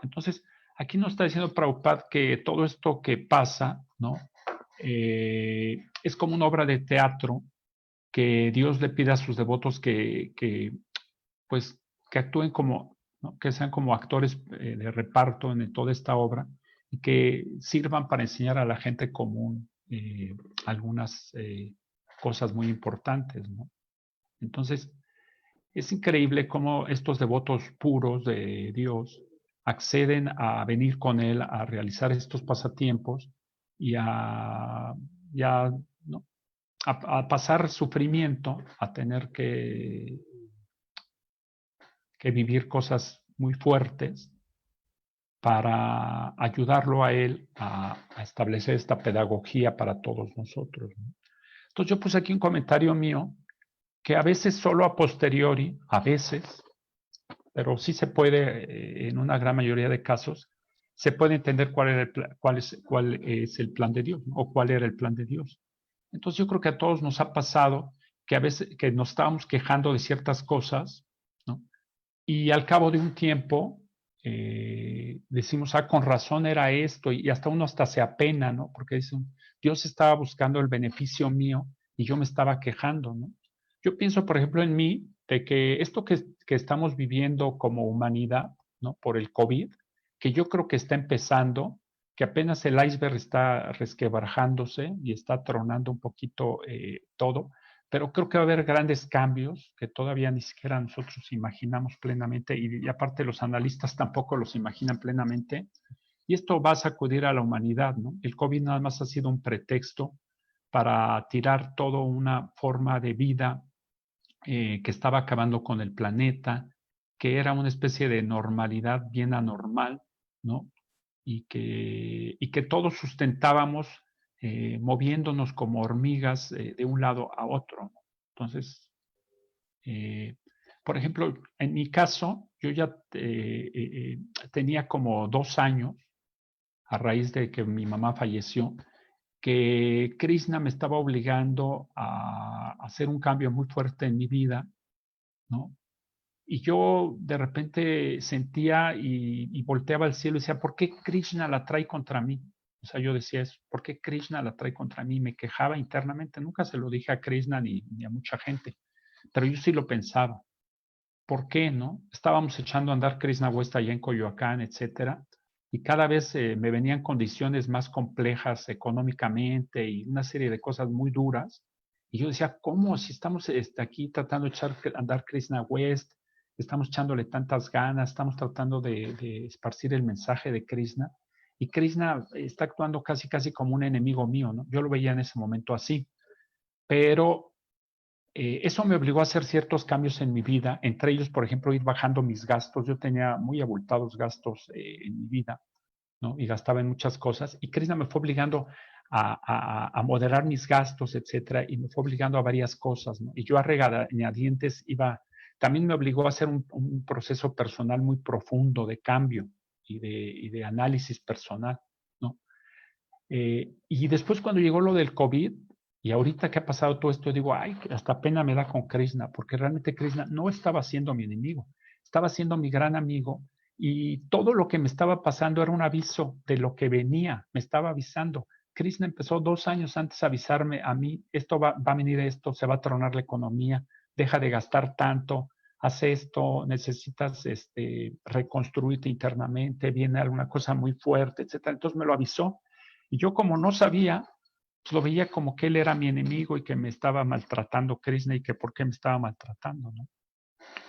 Entonces, aquí nos está diciendo Prabhupada que todo esto que pasa, ¿no? Es como una obra de teatro que Dios le pide a sus devotos pues, que actúen como, ¿no? Que sean como actores de reparto en toda esta obra y que sirvan para enseñar a la gente común algunas cosas muy importantes, ¿no? Entonces, es increíble cómo estos devotos puros de Dios acceden a venir con Él a realizar estos pasatiempos y a, ¿no? a pasar sufrimiento, a tener que vivir cosas muy fuertes para ayudarlo a él a establecer esta pedagogía para todos nosotros, ¿no? Entonces yo puse aquí un comentario mío que a veces solo a posteriori, a veces, pero sí se puede, en una gran mayoría de casos, se puede entender cuál es el plan de Dios, ¿no? O cuál era el plan de Dios. Entonces yo creo que a todos nos ha pasado que a veces que nos estábamos quejando de ciertas cosas, ¿no? Y al cabo de un tiempo decimos, con razón era esto, y hasta uno hasta se apena, ¿no? Porque dicen, Dios estaba buscando el beneficio mío y yo me estaba quejando, ¿no? Yo pienso, por ejemplo, en mí, de que esto que estamos viviendo como humanidad, ¿no? Por el COVID, que yo creo que está empezando, que apenas el iceberg está resquebrajándose y está tronando un poquito todo, pero creo que va a haber grandes cambios que todavía ni siquiera nosotros imaginamos plenamente y aparte los analistas tampoco los imaginan plenamente. Y esto va a sacudir a la humanidad, ¿no? El COVID nada más ha sido un pretexto para tirar toda una forma de vida que estaba acabando con el planeta, que era una especie de normalidad bien anormal, ¿no? Y que todos sustentábamos moviéndonos como hormigas de un lado a otro. Entonces, eh, por ejemplo, en mi caso, yo ya tenía como 2 años, a raíz de que mi mamá falleció, que Krishna me estaba obligando a hacer un cambio muy fuerte en mi vida, ¿no? Y yo de repente sentía y volteaba al cielo y decía, ¿por qué Krishna la trae contra mí? O sea, yo decía eso, ¿por qué Krishna la trae contra mí? Me quejaba internamente, nunca se lo dije a Krishna ni a mucha gente, pero yo sí lo pensaba. ¿Por qué, no? Estábamos echando a andar Krishna West allá en Coyoacán, etcétera, y cada vez me venían condiciones más complejas económicamente y una serie de cosas muy duras. Y yo decía, ¿cómo? Si estamos aquí tratando de echar a andar Krishna West, estamos echándole tantas ganas, estamos tratando de esparcir el mensaje de Krishna, y Krishna está actuando casi, casi como un enemigo mío, ¿no? Yo lo veía en ese momento así, pero eso me obligó a hacer ciertos cambios en mi vida, entre ellos, por ejemplo, ir bajando mis gastos. Yo tenía muy abultados gastos en mi vida, ¿no? Y gastaba en muchas cosas. Y Krishna me fue obligando a moderar mis gastos, etcétera, y me fue obligando a varias cosas, ¿no? Y yo a regañadientes también me obligó a hacer un proceso personal muy profundo de cambio y de análisis personal, ¿no? Y después cuando llegó lo del COVID, y ahorita que ha pasado todo esto, digo, ay, hasta pena me da con Krishna, porque realmente Krishna no estaba siendo mi enemigo, estaba siendo mi gran amigo, y todo lo que me estaba pasando era un aviso de lo que venía, me estaba avisando. Krishna empezó 2 años antes a avisarme a mí, esto va a venir esto, se va a tronar la economía, deja de gastar tanto, haz esto, necesitas reconstruirte internamente, viene alguna cosa muy fuerte, etcétera. Entonces me lo avisó y yo como no sabía, pues lo veía como que él era mi enemigo y que me estaba maltratando Krishna y que por qué me estaba maltratando, ¿no?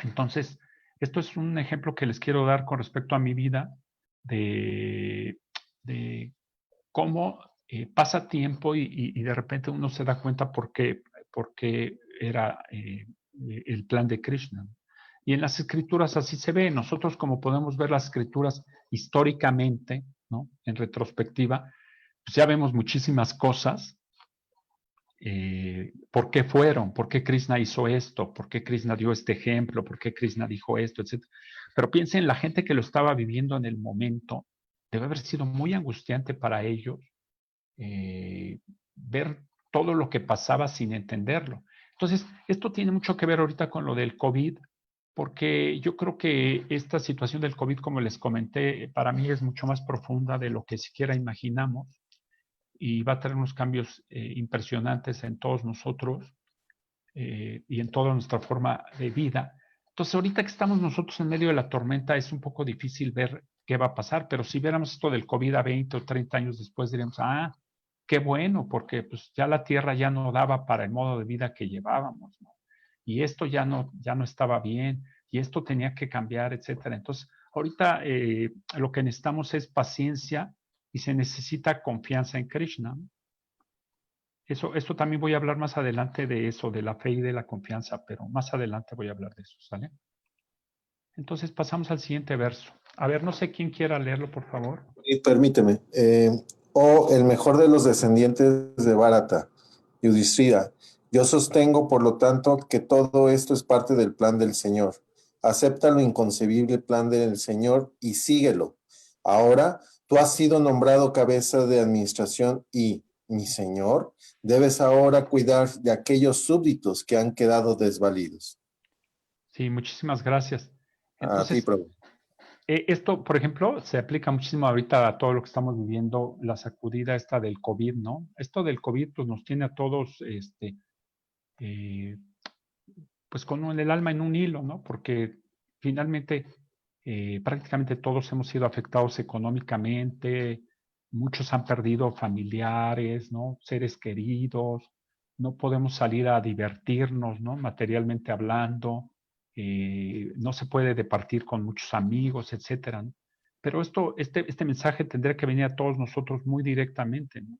Entonces, esto es un ejemplo que les quiero dar con respecto a mi vida de, de cómo pasa tiempo y de repente uno se da cuenta por qué era el plan de Krishna. Y en las escrituras así se ve. Nosotros como podemos ver las escrituras históricamente, ¿no? En retrospectiva, pues ya vemos muchísimas cosas. ¿Por qué fueron? ¿Por qué Krishna hizo esto? ¿Por qué Krishna dio este ejemplo? ¿Por qué Krishna dijo esto? Etcétera. Pero piensen, la gente que lo estaba viviendo en el momento, debe haber sido muy angustiante para ellos ver todo lo que pasaba sin entenderlo. Entonces, esto tiene mucho que ver ahorita con lo del COVID, porque yo creo que esta situación del COVID, como les comenté, para mí es mucho más profunda de lo que siquiera imaginamos y va a tener unos cambios impresionantes en todos nosotros y en toda nuestra forma de vida. Entonces, ahorita que estamos nosotros en medio de la tormenta, es un poco difícil ver qué va a pasar, pero si viéramos esto del COVID a 20 o 30 años después, diríamos, ah, qué bueno, porque pues ya la Tierra ya no daba para el modo de vida que llevábamos, ¿no? Y esto ya no estaba bien, y esto tenía que cambiar, etcétera. Entonces, ahorita lo que necesitamos es paciencia y se necesita confianza en Krishna. Eso también voy a hablar más adelante de eso, de la fe y de la confianza, pero más adelante voy a hablar de eso, ¿sale? Entonces pasamos al siguiente verso. A ver, no sé quién quiera leerlo, por favor. Y permíteme. Oh, el mejor de los descendientes de Bharata, Yudhishthira, yo sostengo, por lo tanto, que todo esto es parte del plan del Señor. Acepta lo inconcebible plan del Señor y síguelo. Ahora, tú has sido nombrado cabeza de administración y, mi Señor, debes ahora cuidar de aquellos súbditos que han quedado desvalidos. Sí, muchísimas gracias. A ti, Entonces, Prabhu. esto, por ejemplo, se aplica muchísimo ahorita a todo lo que estamos viviendo, la sacudida esta del COVID, ¿no? Esto del COVID, pues nos tiene a todos, eh, pues con el alma en un hilo, ¿no? Porque finalmente prácticamente todos hemos sido afectados económicamente, muchos han perdido familiares, ¿no? Seres queridos, no podemos salir a divertirnos, ¿no? Materialmente hablando, no se puede departir con muchos amigos, etcétera, ¿no? Pero este mensaje tendría que venir a todos nosotros muy directamente, ¿no?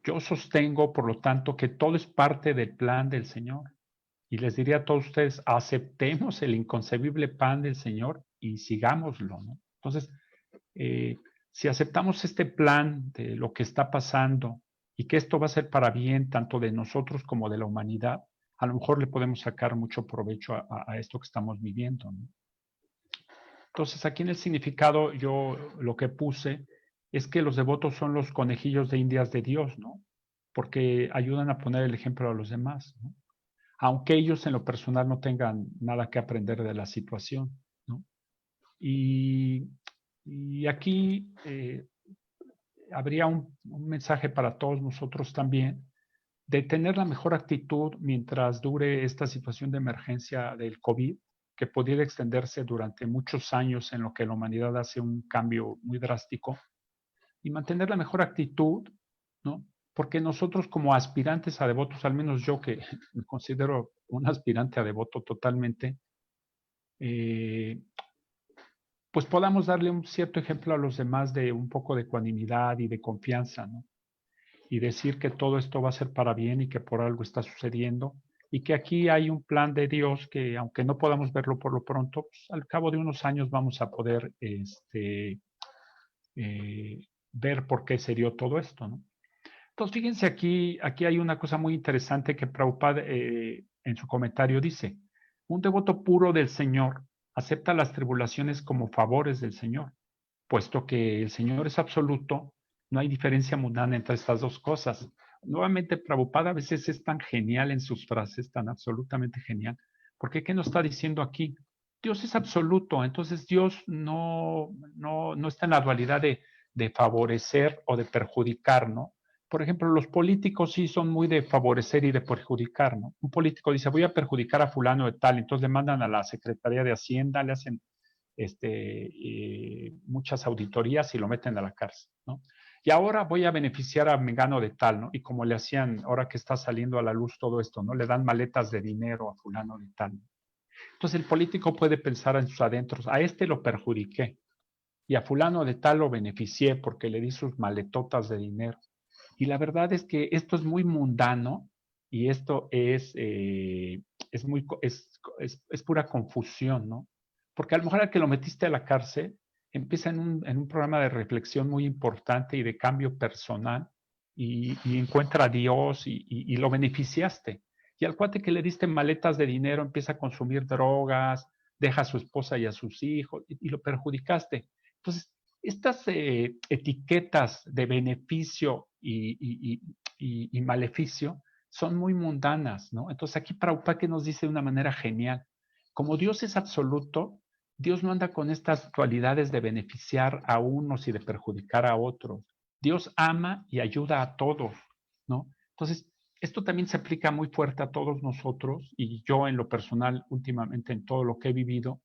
Yo sostengo, por lo tanto, que todo es parte del plan del Señor. Y les diría a todos ustedes, aceptemos el inconcebible pan del Señor y sigámoslo, ¿no? Entonces, si aceptamos este plan de lo que está pasando y que esto va a ser para bien tanto de nosotros como de la humanidad, a lo mejor le podemos sacar mucho provecho a esto que estamos viviendo, ¿no? Entonces, aquí en el significado yo lo que puse es que los devotos son los conejillos de indias de Dios, ¿no? Porque ayudan a poner el ejemplo a los demás, ¿no? Aunque ellos en lo personal no tengan nada que aprender de la situación, ¿no? Y, y aquí habría un mensaje para todos nosotros también de tener la mejor actitud mientras dure esta situación de emergencia del COVID, que pudiera extenderse durante muchos años en lo que la humanidad hace un cambio muy drástico, y mantener la mejor actitud, ¿no? Porque nosotros como aspirantes a devotos, al menos yo que me considero un aspirante a devoto totalmente, eh, pues podamos darle un cierto ejemplo a los demás de un poco de ecuanimidad y de confianza, ¿no? Y decir que todo esto va a ser para bien y que por algo está sucediendo y que aquí hay un plan de Dios que aunque no podamos verlo por lo pronto, pues, al cabo de unos años vamos a poder ver por qué se dio todo esto, ¿no? Entonces, fíjense aquí hay una cosa muy interesante que Prabhupada en su comentario dice, un devoto puro del Señor acepta las tribulaciones como favores del Señor, puesto que el Señor es absoluto, no hay diferencia mundana entre estas dos cosas. Nuevamente, Prabhupada a veces es tan genial en sus frases, tan absolutamente genial, porque ¿qué nos está diciendo aquí? Dios es absoluto, entonces Dios no está en la dualidad de favorecer o de perjudicar, ¿no? Por ejemplo, los políticos sí son muy de favorecer y de perjudicar, ¿no? Un político dice, voy a perjudicar a fulano de tal, entonces le mandan a la Secretaría de Hacienda, le hacen muchas auditorías y lo meten a la cárcel, ¿no? Y ahora voy a beneficiar a Mengano de tal, ¿no? Y como le hacían, ahora que está saliendo a la luz todo esto, ¿no? Le dan maletas de dinero a fulano de tal. Entonces el político puede pensar en sus adentros, a este lo perjudiqué y a fulano de tal lo beneficié porque le di sus maletotas de dinero. Y la verdad es que esto es muy mundano y esto es pura confusión, ¿no? Porque a lo mejor al que lo metiste a la cárcel empieza en un programa de reflexión muy importante y de cambio personal y encuentra a Dios y lo beneficiaste. Y al cuate que le diste maletas de dinero empieza a consumir drogas, deja a su esposa y a sus hijos y lo perjudicaste. Entonces, estas etiquetas de beneficio y maleficio son muy mundanas, ¿no? Entonces aquí Prabhupada que nos dice de una manera genial, como Dios es absoluto, Dios no anda con estas dualidades de beneficiar a unos y de perjudicar a otros. Dios ama y ayuda a todos, ¿no? Entonces, esto también se aplica muy fuerte a todos nosotros y yo en lo personal últimamente en todo lo que he vivido,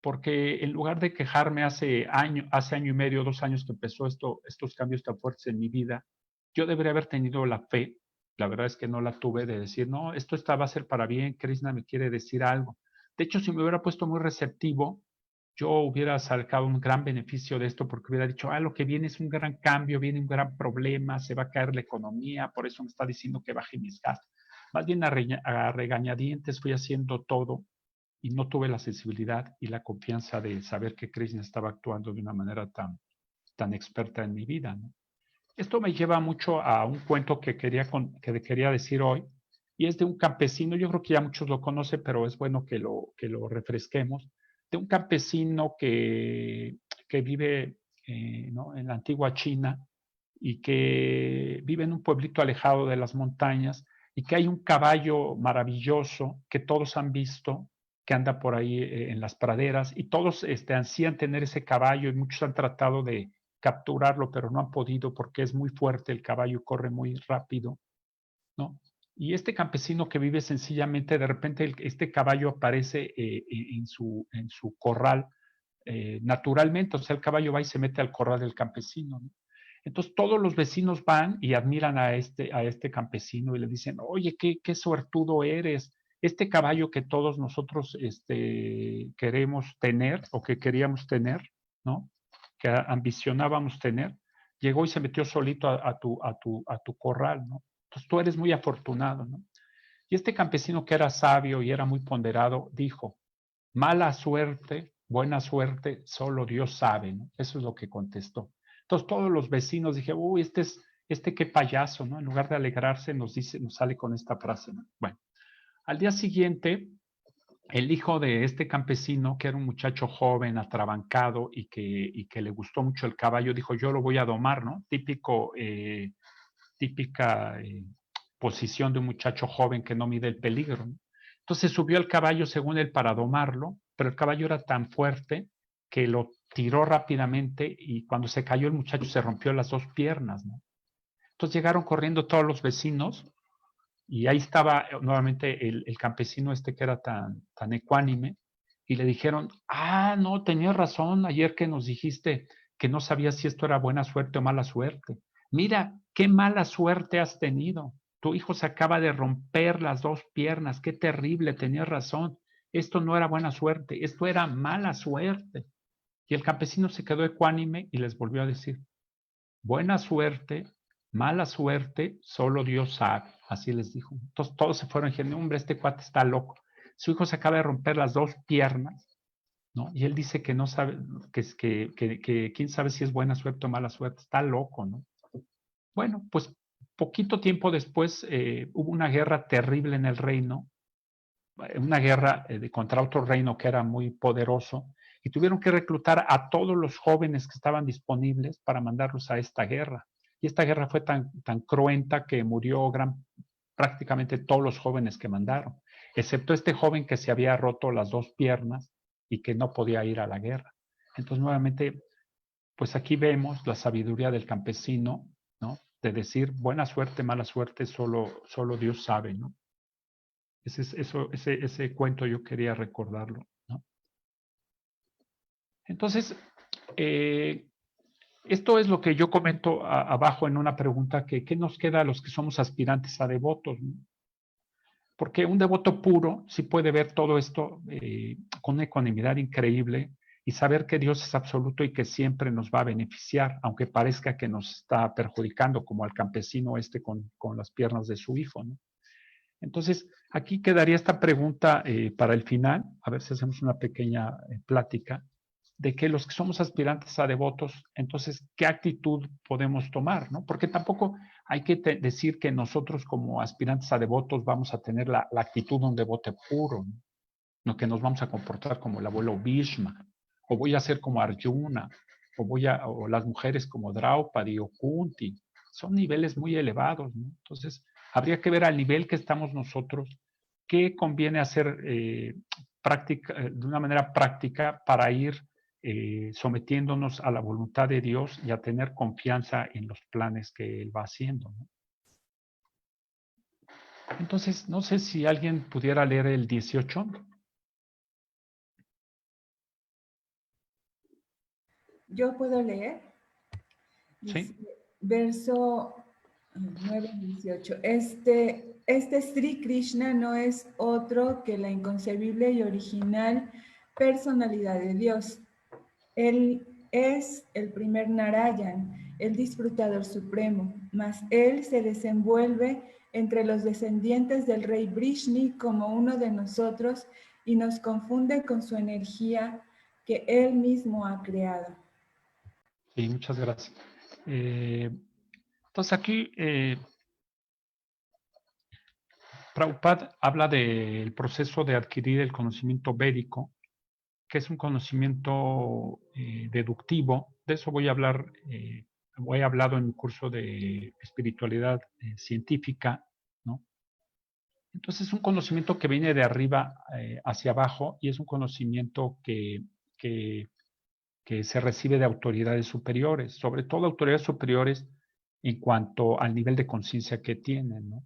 porque en lugar de quejarme hace año y medio, 2 años que empezó estos cambios tan fuertes en mi vida, yo debería haber tenido la fe, la verdad es que no la tuve, de decir, no, esto va a ser para bien, Krishna me quiere decir algo. De hecho, si me hubiera puesto muy receptivo, yo hubiera sacado un gran beneficio de esto porque hubiera dicho, lo que viene es un gran cambio, viene un gran problema, se va a caer la economía, por eso me está diciendo que baje mis gastos. Más bien a regañadientes fui haciendo todo y no tuve la sensibilidad y la confianza de saber que Krishna estaba actuando de una manera tan experta en mi vida, ¿no? Esto me lleva mucho a un cuento que quería decir hoy, y es de un campesino, yo creo que ya muchos lo conocen, pero es bueno que lo refresquemos, de un campesino que vive ¿no? en la antigua China y que vive en un pueblito alejado de las montañas y que hay un caballo maravilloso que todos han visto, que anda por ahí en las praderas y todos ansían tener ese caballo y muchos han tratado de capturarlo, pero no han podido porque es muy fuerte, el caballo corre muy rápido, ¿no? Y este campesino que vive sencillamente, de repente este caballo aparece en su corral naturalmente, o sea, el caballo va y se mete al corral del campesino, ¿no? Entonces todos los vecinos van y admiran a este campesino y le dicen, oye, qué suertudo eres. Este caballo que todos nosotros queremos tener o que queríamos tener, ¿no? Que ambicionábamos tener, llegó y se metió solito a tu corral, ¿no? Entonces tú eres muy afortunado, ¿no? Y este campesino que era sabio y era muy ponderado, dijo, mala suerte, buena suerte, solo Dios sabe, ¿no? Eso es lo que contestó. Entonces todos los vecinos dije, uy, qué payaso, ¿no? En lugar de alegrarse, nos sale con esta frase, ¿no? Bueno, al día siguiente, el hijo de este campesino, que era un muchacho joven, atrabancado y que le gustó mucho el caballo, dijo, yo lo voy a domar, ¿no? Típica posición de un muchacho joven que no mide el peligro, ¿no? Entonces subió al caballo según él para domarlo, pero el caballo era tan fuerte que lo tiró rápidamente y cuando se cayó el muchacho se rompió las dos piernas, ¿no? Entonces llegaron corriendo todos los vecinos y ahí estaba nuevamente el campesino que era tan ecuánime y le dijeron, no, tenías razón ayer que nos dijiste que no sabías si esto era buena suerte o mala suerte. Mira, qué mala suerte has tenido. Tu hijo se acaba de romper las dos piernas, qué terrible, tenías razón. Esto no era buena suerte, esto era mala suerte. Y el campesino se quedó ecuánime y les volvió a decir, buena suerte, mala suerte, solo Dios sabe. Así les dijo. Entonces todos se fueron diciendo, hombre, este cuate está loco. Su hijo se acaba de romper las dos piernas, ¿no? Y él dice que no sabe, que quién sabe si es buena suerte o mala suerte. Está loco, ¿no? Bueno, pues poquito tiempo después hubo una guerra terrible en el reino, una guerra contra otro reino que era muy poderoso, y tuvieron que reclutar a todos los jóvenes que estaban disponibles para mandarlos a esta guerra. Y esta guerra fue tan cruenta que murió prácticamente todos los jóvenes que mandaron, excepto este joven que se había roto las dos piernas y que no podía ir a la guerra. Entonces, nuevamente, pues aquí vemos la sabiduría del campesino, ¿no? De decir, buena suerte, mala suerte, solo Dios sabe, ¿no? Ese cuento yo quería recordarlo, ¿no? Entonces, esto es lo que yo comento abajo en una pregunta ¿qué nos queda a los que somos aspirantes a devotos, ¿no? Porque un devoto puro sí puede ver todo esto con una ecuanimidad increíble y saber que Dios es absoluto y que siempre nos va a beneficiar, aunque parezca que nos está perjudicando, como al campesino con las piernas de su hijo, ¿no? Entonces, aquí quedaría esta pregunta para el final, a ver si hacemos una pequeña plática, de que los que somos aspirantes a devotos, entonces, ¿qué actitud podemos tomar, ¿no? Porque tampoco hay que decir que nosotros como aspirantes a devotos vamos a tener la actitud de un devoto puro, ¿no? No que nos vamos a comportar como el abuelo Bhishma, o voy a ser como Arjuna, o las mujeres como Draupadi o Kunti. Son niveles muy elevados, ¿no? Entonces, habría que ver al nivel que estamos nosotros, qué conviene hacer de una manera práctica para ir sometiéndonos a la voluntad de Dios y a tener confianza en los planes que Él va haciendo, ¿no? Entonces, no sé si alguien pudiera leer el 18. Yo puedo leer. Sí. Dice, verso 9-18. Este Sri Krishna no es otro que la inconcebible y original personalidad de Dios. Él es el primer Narayan, el disfrutador supremo, mas él se desenvuelve entre los descendientes del rey Vrishni como uno de nosotros y nos confunde con su energía que él mismo ha creado. Sí, muchas gracias. Entonces aquí Prabhupada habla del proceso de adquirir el conocimiento védico, que es un conocimiento deductivo. De eso voy a hablar, he hablado en mi curso de espiritualidad científica, ¿no? Entonces es un conocimiento que viene de arriba hacia abajo y es un conocimiento que se recibe de autoridades superiores, sobre todo autoridades superiores en cuanto al nivel de conciencia que tienen, ¿no?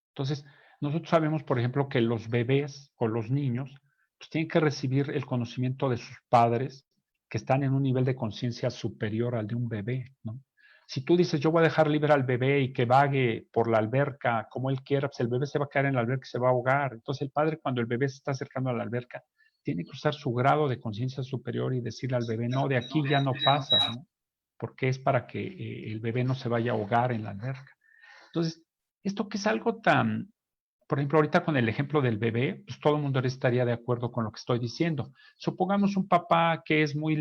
Entonces, nosotros sabemos, por ejemplo, que los bebés o los niños pues, tienen que recibir el conocimiento de sus padres que están en un nivel de conciencia superior al de un bebé, ¿no? Si tú dices, yo voy a dejar libre al bebé y que vague por la alberca como él quiera, pues el bebé se va a caer en la alberca y se va a ahogar. Entonces, el padre, cuando el bebé se está acercando a la alberca, tiene que usar su grado de conciencia superior y decirle al bebé, no, de aquí ya no pasas, ¿no? Porque es para que el bebé no se vaya a ahogar en la alberca. Entonces, esto que es algo tan, por ejemplo, ahorita con el ejemplo del bebé, pues todo el mundo estaría de acuerdo con lo que estoy diciendo. Supongamos un papá que es muy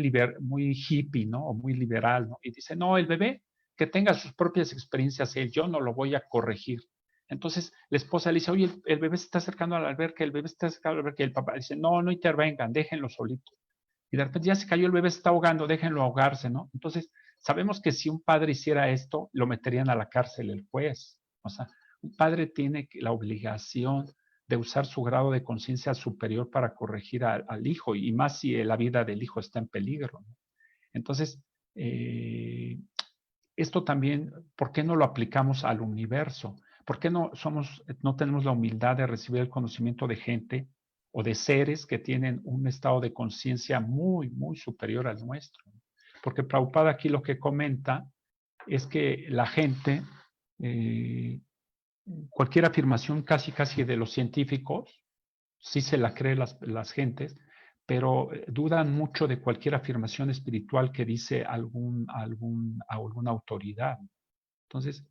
hippie, ¿no? O muy liberal, ¿no? Y dice, no, el bebé que tenga sus propias experiencias, yo no lo voy a corregir. Entonces la esposa le dice, oye, el bebé se está acercando a la alberca, el bebé se está acercando a la alberca, y el papá dice, no, no intervengan, déjenlo solito. Y de repente ya se cayó el bebé, se está ahogando, déjenlo ahogarse, ¿no? Entonces, sabemos que si un padre hiciera esto, lo meterían a la cárcel el juez. O sea, un padre tiene la obligación de usar su grado de conciencia superior para corregir al hijo, y más si la vida del hijo está en peligro, ¿no? Entonces, esto también, ¿por qué no lo aplicamos al universo? ¿Por qué no tenemos la humildad de recibir el conocimiento de gente o de seres que tienen un estado de conciencia muy, muy superior al nuestro? Porque Prabhupada aquí lo que comenta es que la gente, cualquier afirmación casi de los científicos, sí se la cree las gentes, pero dudan mucho de cualquier afirmación espiritual que dice alguna autoridad. Entonces,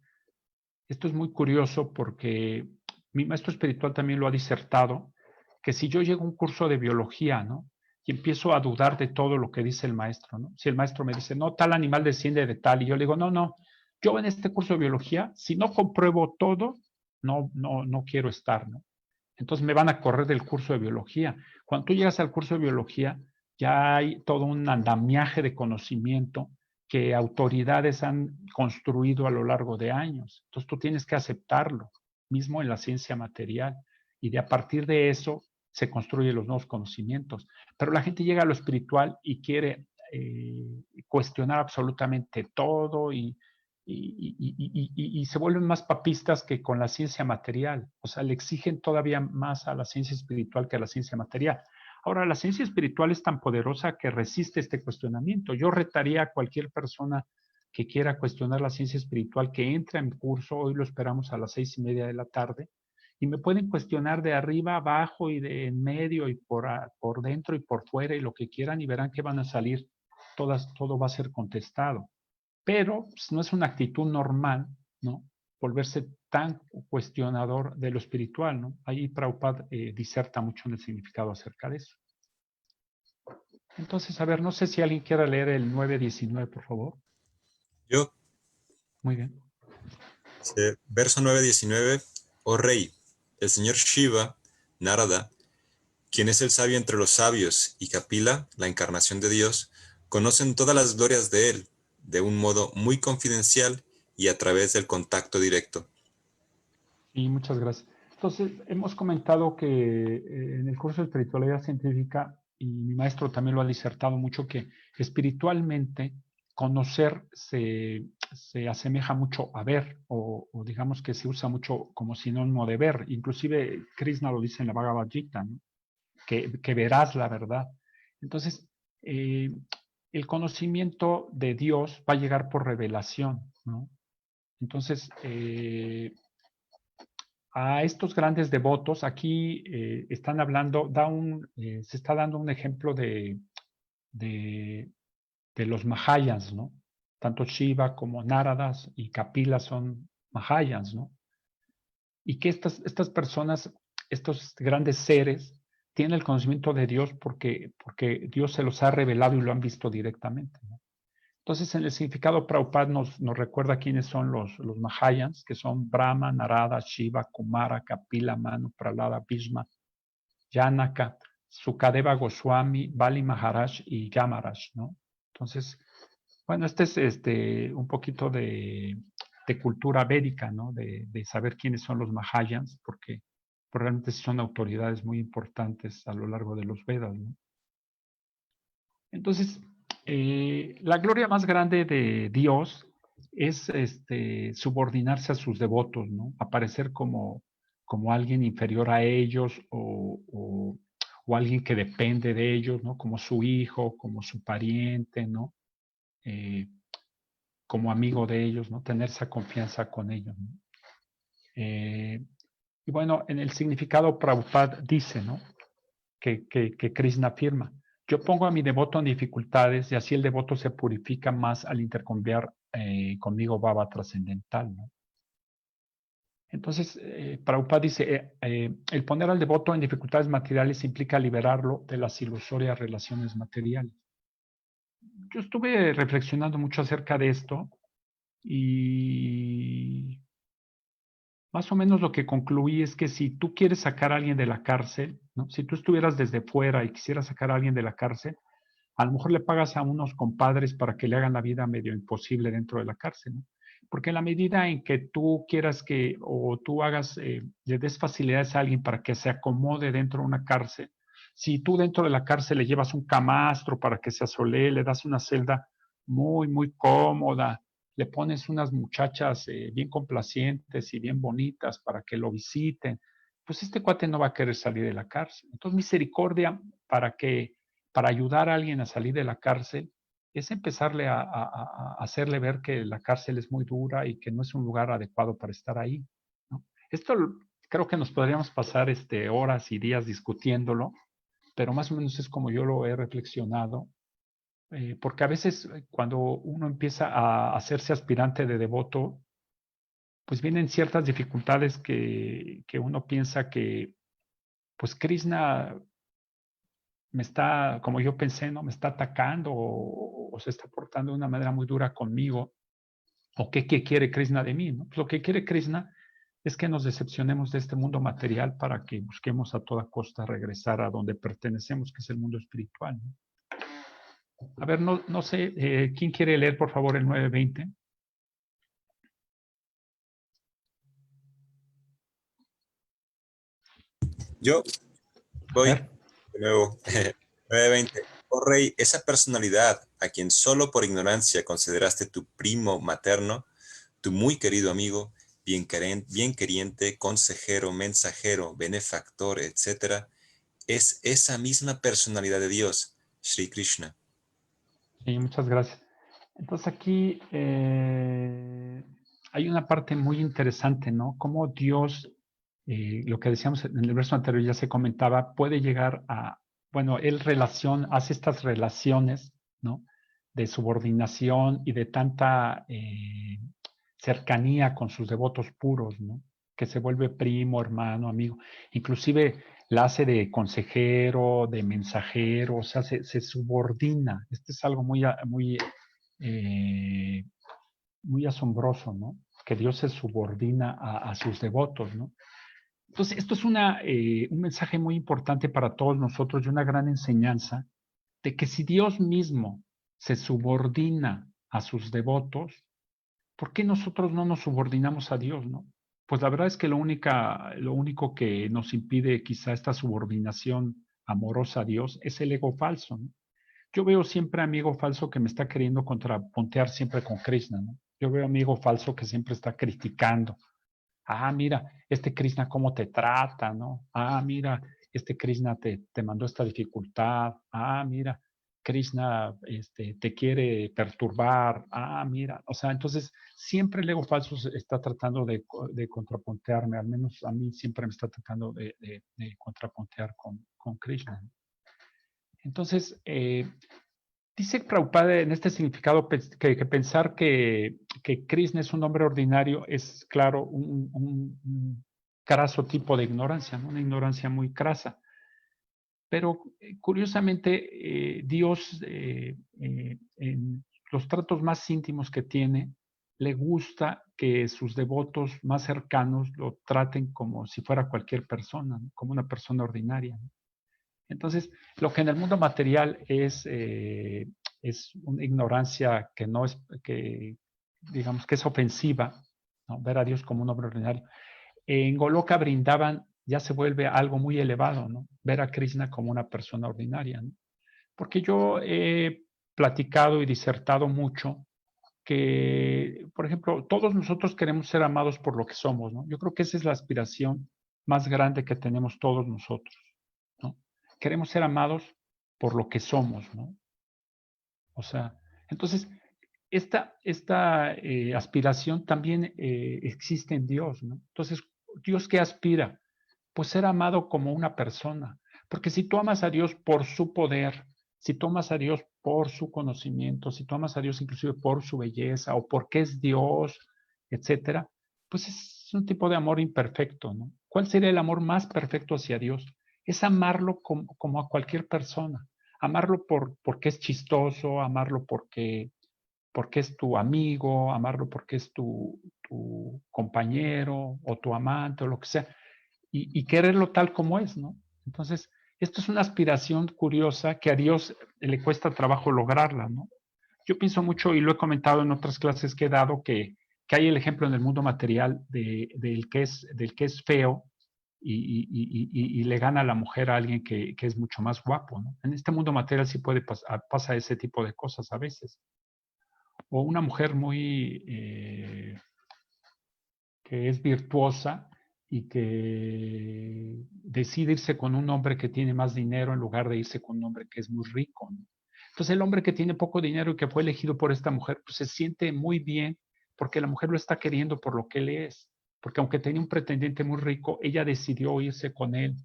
esto es muy curioso porque mi maestro espiritual también lo ha disertado, que si yo llego a un curso de biología, ¿no? Y empiezo a dudar de todo lo que dice el maestro, ¿no? Si el maestro me dice, no, tal animal desciende de tal, y yo le digo, no, no, yo en este curso de biología, si no compruebo todo, no quiero estar, ¿no? Entonces me van a correr del curso de biología. Cuando tú llegas al curso de biología, ya hay todo un andamiaje de conocimiento que autoridades han construido a lo largo de años. Entonces tú tienes que aceptarlo, mismo en la ciencia material. Y de a partir de eso se construyen los nuevos conocimientos. Pero la gente llega a lo espiritual y quiere cuestionar absolutamente todo y se vuelven más papistas que con la ciencia material. O sea, le exigen todavía más a la ciencia espiritual que a la ciencia material. Ahora, la ciencia espiritual es tan poderosa que resiste este cuestionamiento. Yo retaría a cualquier persona que quiera cuestionar la ciencia espiritual que entre a mi curso. Hoy lo esperamos a las 6:30 de la tarde. Y me pueden cuestionar de arriba, abajo y de en medio y por dentro y por fuera y lo que quieran, y verán que van a salir. Todo va a ser contestado. Pero pues, no es una actitud normal, ¿no? Volverse tan cuestionador de lo espiritual, ¿no? Ahí Prabhupada diserta mucho en el significado acerca de eso. Entonces, a ver, no sé si alguien quiera leer el 9:19, por favor. Yo, Muy bien. verso 9:19, oh rey, el señor Shiva, Narada, quien es el sabio entre los sabios, y Kapila, la encarnación de Dios, conocen todas las glorias de él, de un modo muy confidencial y a través del contacto directo. Y muchas gracias. Entonces, hemos comentado que en el curso de espiritualidad científica, y mi maestro también lo ha disertado mucho, que espiritualmente conocer se asemeja mucho a ver, o digamos que se usa mucho como sinónimo de ver. Inclusive Krishna lo dice en la Bhagavad Gita, ¿no? Que verás la verdad. Entonces, el conocimiento de Dios va a llegar por revelación, ¿no? Entonces, a estos grandes devotos, aquí están hablando, se está dando un ejemplo de los Mahayans, ¿no? Tanto Shiva como Náradas y Kapila son Mahayans, ¿no? Y que estas personas, estos grandes seres, tienen el conocimiento de Dios porque Dios se los ha revelado y lo han visto directamente, ¿no? Entonces, en el significado, Prabhupada nos recuerda quiénes son los Mahayans, que son Brahma, Narada, Shiva, Kumara, Kapila, Manu, Prahlada, Bhishma, Janaka, Sukadeva Goswami, Bali Maharaj y Yamaraj, ¿no? Entonces, bueno, este es un poquito de cultura védica, ¿no? De saber quiénes son los Mahayans, porque realmente son autoridades muy importantes a lo largo de los Vedas, ¿no? Entonces, la gloria más grande de Dios es subordinarse a sus devotos, ¿no? Aparecer como alguien inferior a ellos o alguien que depende de ellos, ¿no? Como su hijo, como su pariente, ¿no? Como amigo de ellos, ¿no? Tener esa confianza con ellos, ¿no? Y bueno, en el significado Prabhupada dice, ¿no? Que Krishna afirma: yo pongo a mi devoto en dificultades y así el devoto se purifica más al intercambiar conmigo baba trascendental, ¿no? Entonces, Prabhupada dice, el poner al devoto en dificultades materiales implica liberarlo de las ilusorias relaciones materiales. Yo estuve reflexionando mucho acerca de esto y más o menos lo que concluí es que si tú quieres sacar a alguien de la cárcel, ¿no? Si tú estuvieras desde fuera y quisieras sacar a alguien de la cárcel, a lo mejor le pagas a unos compadres para que le hagan la vida medio imposible dentro de la cárcel, ¿no? Porque en la medida en que tú quieras o tú hagas, le des facilidades a alguien para que se acomode dentro de una cárcel, si tú dentro de la cárcel le llevas un camastro para que se asolee, le das una celda muy, muy cómoda, le pones unas muchachas bien complacientes y bien bonitas para que lo visiten, pues este cuate no va a querer salir de la cárcel. Entonces, misericordia para ayudar a alguien a salir de la cárcel es empezarle a hacerle ver que la cárcel es muy dura y que no es un lugar adecuado para estar ahí, ¿no? Esto creo que nos podríamos pasar horas y días discutiéndolo, pero más o menos es como yo lo he reflexionado, porque a veces cuando uno empieza a hacerse aspirante de devoto, pues vienen ciertas dificultades que uno piensa que, pues Krishna me está, como yo pensé, ¿no? Me está atacando o se está portando de una manera muy dura conmigo. ¿O qué quiere Krishna de mí, ¿no? Pues lo que quiere Krishna es que nos decepcionemos de este mundo material para que busquemos a toda costa regresar a donde pertenecemos, que es el mundo espiritual, ¿no? A ver, no sé, ¿quién quiere leer, por favor, el 9:20? Yo voy de nuevo. 9:20. Oh rey, esa personalidad a quien solo por ignorancia consideraste tu primo materno, tu muy querido amigo, bien queriente, consejero, mensajero, benefactor, etc., es esa misma personalidad de Dios, Sri Krishna. Sí, muchas gracias. Entonces aquí hay una parte muy interesante, ¿no? Cómo Dios, lo que decíamos en el verso anterior ya se comentaba, puede llegar bueno, Él hace estas relaciones, ¿no? De subordinación y de tanta cercanía con sus devotos puros, ¿no? Que se vuelve primo, hermano, amigo. Inclusive la hace de consejero, de mensajero, o sea, se subordina. Esto es algo muy, muy asombroso, ¿no? Que Dios se subordina a sus devotos, ¿no? Entonces, esto es un mensaje muy importante para todos nosotros y una gran enseñanza de que si Dios mismo se subordina a sus devotos, ¿por qué nosotros no nos subordinamos a Dios, no? Pues la verdad es que lo único que nos impide quizá esta subordinación amorosa a Dios es el ego falso, ¿no? Yo veo siempre amigo falso que me está queriendo contrapuntear siempre con Krishna, ¿no? Yo veo amigo falso que siempre está criticando. Ah, mira, este Krishna cómo te trata, ¿no? Ah, mira, este Krishna te mandó esta dificultad. Ah, mira, Krishna te quiere perturbar. Ah, mira, o sea, entonces siempre el ego falso está tratando de contrapuntearme, al menos a mí siempre me está tratando de contrapuntear con Krishna, ¿no? Entonces, dice Prabhupada en este significado que pensar que Krishna es un hombre ordinario es, claro, un craso tipo de ignorancia, ¿no? Una ignorancia muy crasa. Pero curiosamente, Dios, en los tratos más íntimos que tiene, le gusta que sus devotos más cercanos lo traten como si fuera cualquier persona, ¿no? Como una persona ordinaria, ¿no? Entonces, lo que en el mundo material es una ignorancia que no es, que digamos que es ofensiva, ¿no? Ver a Dios como un hombre ordinario. En Goloka Brindavan ya se vuelve algo muy elevado, ¿no? Ver a Krishna como una persona ordinaria, ¿no? Porque yo he platicado y disertado mucho que, por ejemplo, todos nosotros queremos ser amados por lo que somos, ¿no? Yo creo que esa es la aspiración más grande que tenemos todos nosotros, ¿no? Queremos ser amados por lo que somos, ¿no? O sea, entonces, esta aspiración también existe en Dios, ¿no? Entonces, ¿Dios qué aspira? Pues ser amado como una persona. Porque si tú amas a Dios por su poder, si tú amas a Dios por su conocimiento, si tú amas a Dios inclusive por su belleza o porque es Dios, etcétera, pues es un tipo de amor imperfecto, ¿no? ¿Cuál sería el amor más perfecto hacia Dios? Es amarlo como a cualquier persona. Amarlo porque es chistoso, amarlo porque es tu amigo, amarlo porque es tu compañero o tu amante o lo que sea, y quererlo tal como es, ¿no? Entonces, esto es una aspiración curiosa que a Dios le cuesta trabajo lograrla, ¿no? Yo pienso mucho, y lo he comentado en otras clases que he dado, que hay el ejemplo en el mundo material del que es feo y le gana a la mujer a alguien que es mucho más guapo, ¿no? En este mundo material sí pasa ese tipo de cosas a veces. O una mujer que es virtuosa y que decide irse con un hombre que tiene más dinero en lugar de irse con un hombre que es muy rico, ¿no? Entonces el hombre que tiene poco dinero y que fue elegido por esta mujer, pues se siente muy bien porque la mujer lo está queriendo por lo que él es. Porque aunque tenía un pretendiente muy rico, ella decidió irse con él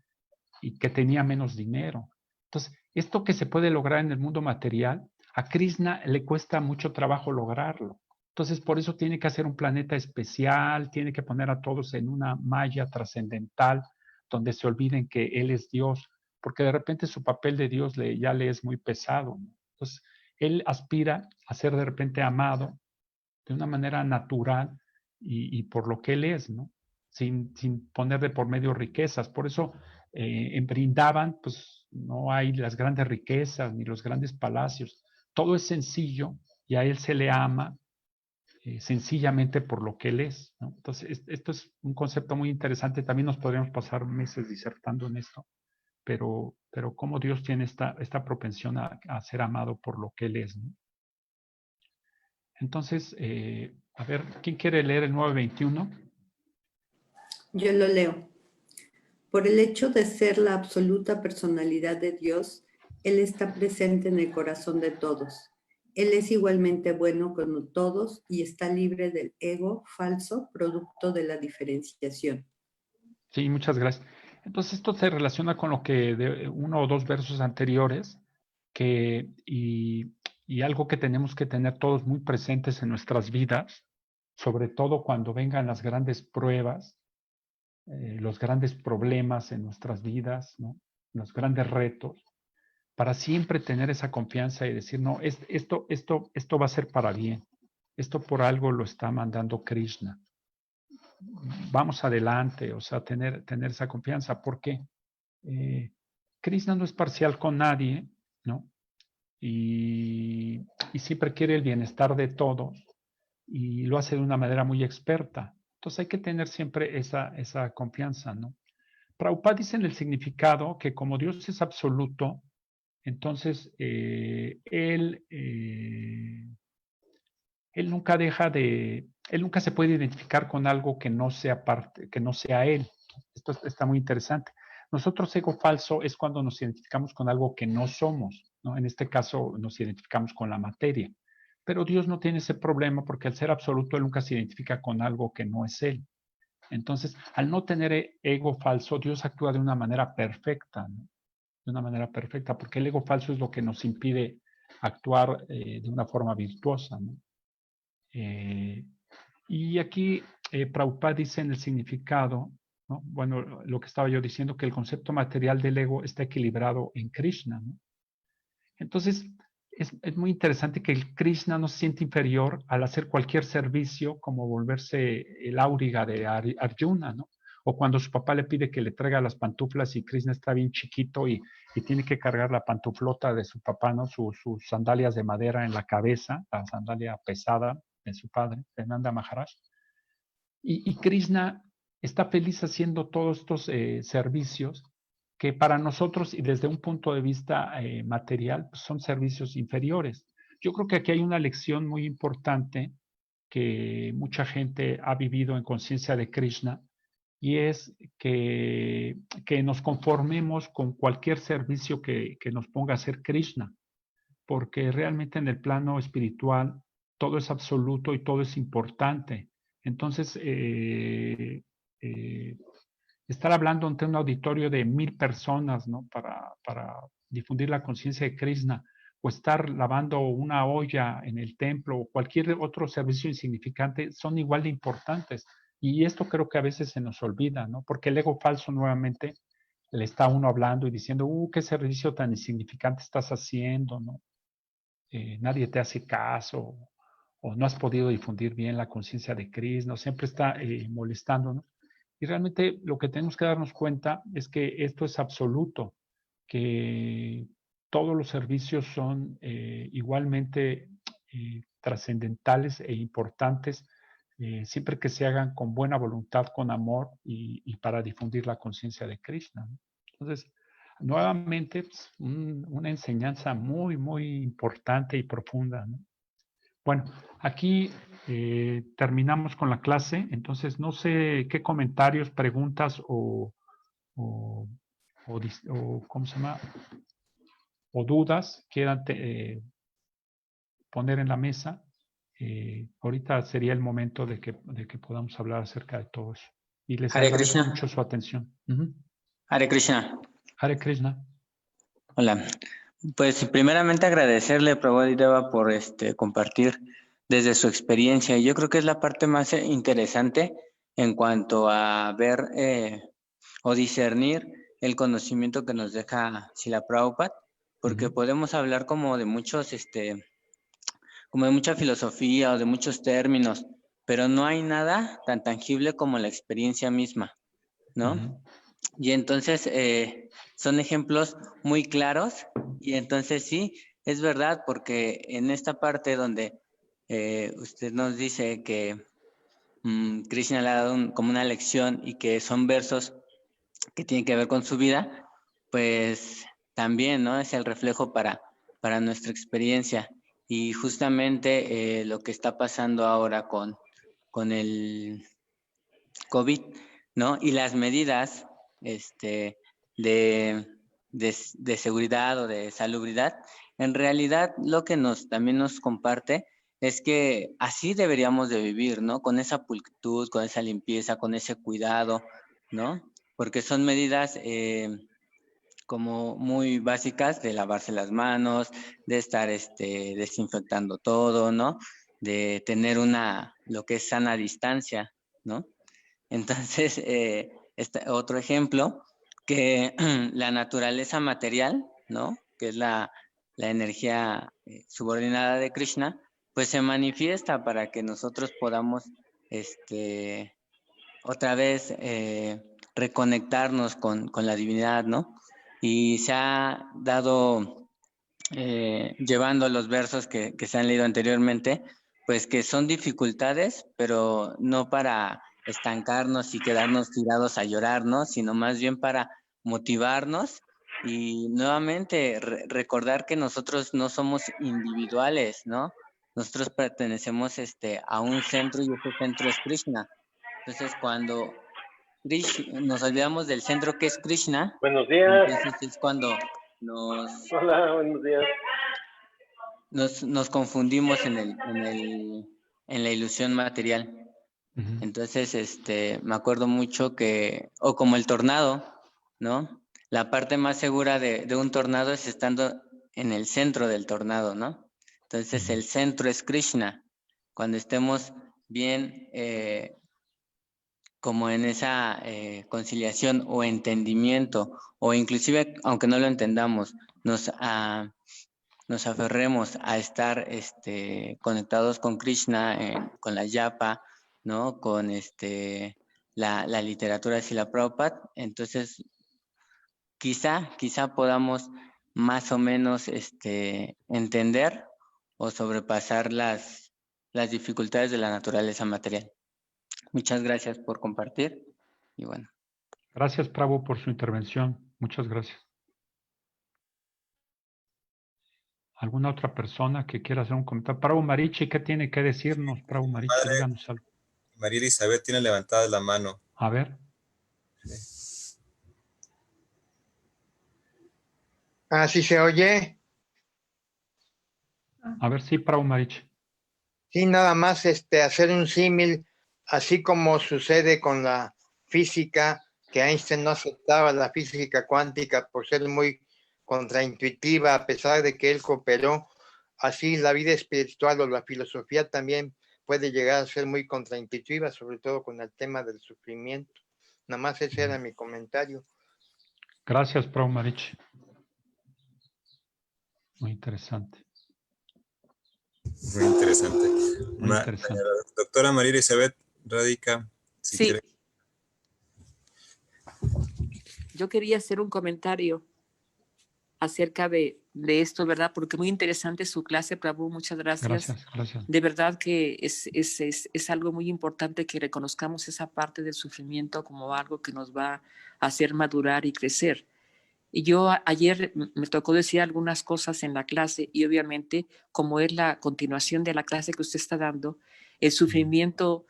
y que tenía menos dinero. Entonces, esto que se puede lograr en el mundo material, a Krishna le cuesta mucho trabajo lograrlo. Entonces, por eso tiene que hacer un planeta especial, tiene que poner a todos en una malla trascendental donde se olviden que Él es Dios, porque de repente su papel de Dios ya le es muy pesado, ¿no? Entonces, Él aspira a ser de repente amado de una manera natural y por lo que Él es, ¿no? Sin poner de por medio riquezas. Por eso en Brindavan, pues no hay las grandes riquezas ni los grandes palacios. Todo es sencillo y a Él se le ama sencillamente por lo que Él es, ¿no? Entonces, esto es un concepto muy interesante. También nos podríamos pasar meses disertando en esto, pero cómo Dios tiene esta propensión a ser amado por lo que Él es, ¿no? Entonces, a ver, ¿quién quiere leer el 921? Yo lo leo. Por el hecho de ser la absoluta personalidad de Dios, Él está presente en el corazón de todos. Él es igualmente bueno con todos y está libre del ego falso, producto de la diferenciación. Sí, muchas gracias. Entonces, esto se relaciona con lo que de uno o dos versos anteriores, y algo que tenemos que tener todos muy presentes en nuestras vidas, sobre todo cuando vengan las grandes pruebas, los grandes problemas en nuestras vidas, ¿no? Los grandes retos, para siempre tener esa confianza y decir, no, esto va a ser para bien, esto por algo lo está mandando Krishna. Vamos adelante, o sea, tener esa confianza, porque Krishna no es parcial con nadie, ¿no? Y siempre quiere el bienestar de todos y lo hace de una manera muy experta. Entonces hay que tener siempre esa confianza, ¿no? Prabhupada dice en el significado que como Dios es absoluto, entonces él nunca se puede identificar con algo que no sea parte, que no sea él. Esto está muy interesante. Nosotros, ego falso es cuando nos identificamos con algo que no somos, ¿no? En este caso nos identificamos con la materia. Pero Dios no tiene ese problema porque al ser absoluto él nunca se identifica con algo que no es él. Entonces, al no tener ego falso, Dios actúa de una manera perfecta, ¿no? De una manera perfecta, porque el ego falso es lo que nos impide actuar de una forma virtuosa, ¿no? Y aquí Prabhupada dice en el significado, ¿no? Bueno, lo que estaba yo diciendo, que el concepto material del ego está equilibrado en Krishna, ¿no? Entonces, es muy interesante que el Krishna no se siente inferior al hacer cualquier servicio, como volverse el auriga de Arjuna, ¿no? O cuando su papá le pide que le traiga las pantuflas y Krishna está bien chiquito y tiene que cargar la pantuflota de su papá, ¿no? Sus sandalias de madera en la cabeza, la sandalia pesada de su padre, de Nanda Maharaj. Y Krishna está feliz haciendo todos estos servicios que para nosotros y desde un punto de vista material pues son servicios inferiores. Yo creo que aquí hay una lección muy importante que mucha gente ha vivido en conciencia de Krishna y es que nos conformemos con cualquier servicio que nos ponga a hacer Krishna, porque realmente en el plano espiritual todo es absoluto y todo es importante. Entonces, estar hablando ante un auditorio de 1000 personas, ¿no? Para difundir la conciencia de Krishna, o estar lavando una olla en el templo, o cualquier otro servicio insignificante, son igual de importantes. Y esto creo que a veces se nos olvida, ¿no? Porque el ego falso nuevamente le está a uno hablando y diciendo, qué servicio tan insignificante estás haciendo, ¿no? Nadie te hace caso, o no has podido difundir bien la conciencia de Krishna, siempre está molestando, ¿no? Y realmente lo que tenemos que darnos cuenta es que esto es absoluto, que todos los servicios son igualmente trascendentales e importantes, siempre que se hagan con buena voluntad, con amor y para difundir la conciencia de Krishna, ¿no? Entonces, nuevamente, pues, una enseñanza muy, muy importante y profunda, ¿no? Bueno, aquí terminamos con la clase, entonces no sé qué comentarios, preguntas o ¿cómo se llama? O dudas quieran poner en la mesa. Ahorita sería el momento de que podamos hablar acerca de todo eso. Y les Hare agradezco Krishna. mucho su atención. Hare Krishna. Hare Krishna. Hola. Pues primeramente agradecerle a Prabhupada por compartir desde su experiencia. Yo creo que es la parte más interesante en cuanto a ver o discernir el conocimiento que nos deja Srila Prabhupada, porque podemos hablar como de muchos, como de mucha filosofía o de muchos términos, pero no hay nada tan tangible como la experiencia misma, ¿no? Y entonces son ejemplos muy claros y entonces sí, es verdad, porque en esta parte donde usted nos dice que Krishna le ha dado como una lección y que son versos que tienen que ver con su vida, pues también, ¿no? Es el reflejo para nuestra experiencia. Y justamente lo que está pasando ahora con el COVID, ¿no? Y las medidas de seguridad o de salubridad, en realidad lo que también nos comparte es que así deberíamos de vivir, ¿no? Con esa pulcritud, con esa limpieza, con ese cuidado, ¿no? Porque son medidas como muy básicas de lavarse las manos, de estar desinfectando todo, ¿no? De tener lo que es sana distancia, ¿no? Entonces, otro ejemplo, que la naturaleza material, ¿no? Que es la energía subordinada de Krishna, pues se manifiesta para que nosotros podamos otra vez reconectarnos con la divinidad, ¿no? Y se ha dado, llevando los versos que se han leído anteriormente, pues que son dificultades, pero no para estancarnos y quedarnos tirados a llorar, ¿no? Sino más bien para motivarnos y nuevamente recordar que nosotros no somos individuales, ¿no? Nosotros pertenecemos a un centro y ese centro es Krishna. Entonces, cuando nos olvidamos del centro que es Krishna, Buenos días. entonces es cuando nos Hola, buenos días. nos confundimos en la ilusión material. Ujú. Entonces, me acuerdo mucho que, o como el tornado, ¿no? La parte más segura de un tornado es estando en el centro del tornado, ¿no? Entonces, el centro es Krishna. Cuando estemos bien como en esa conciliación o entendimiento, o inclusive, aunque no lo entendamos, nos aferremos a estar conectados con Krishna, con la yapa, ¿no? Con la literatura de Srila Prabhupada, entonces quizá podamos más o menos entender o sobrepasar las dificultades de la naturaleza material. Muchas gracias por compartir y bueno. Gracias, Prabhu, por su intervención. Muchas gracias. ¿Alguna otra persona que quiera hacer un comentario? Prabhu Marichi, ¿qué tiene que decirnos? Prabhu Marichi, Padre, díganos algo. María Elizabeth tiene levantada la mano. A ver. ¿Sí se oye? A ver, sí, Prabhu Marichi. Sí, nada más hacer un símil, así como sucede con la física, que Einstein no aceptaba la física cuántica por ser muy contraintuitiva, a pesar de que él cooperó. Así la vida espiritual o la filosofía también puede llegar a ser muy contraintuitiva, sobre todo con el tema del sufrimiento. Nada más ese era mi comentario. Gracias, Prabhu Marichi. Muy interesante. Muy interesante. Muy interesante. Doctora María Elizabeth Radica, si Sí. quiere. Yo quería hacer un comentario acerca de esto, ¿verdad? Porque muy interesante su clase, Prabhu, muchas gracias. Gracias. De verdad que es algo muy importante que reconozcamos esa parte del sufrimiento como algo que nos va a hacer madurar y crecer. Y yo ayer me tocó decir algunas cosas en la clase y obviamente, como es la continuación de la clase que usted está dando, el sufrimiento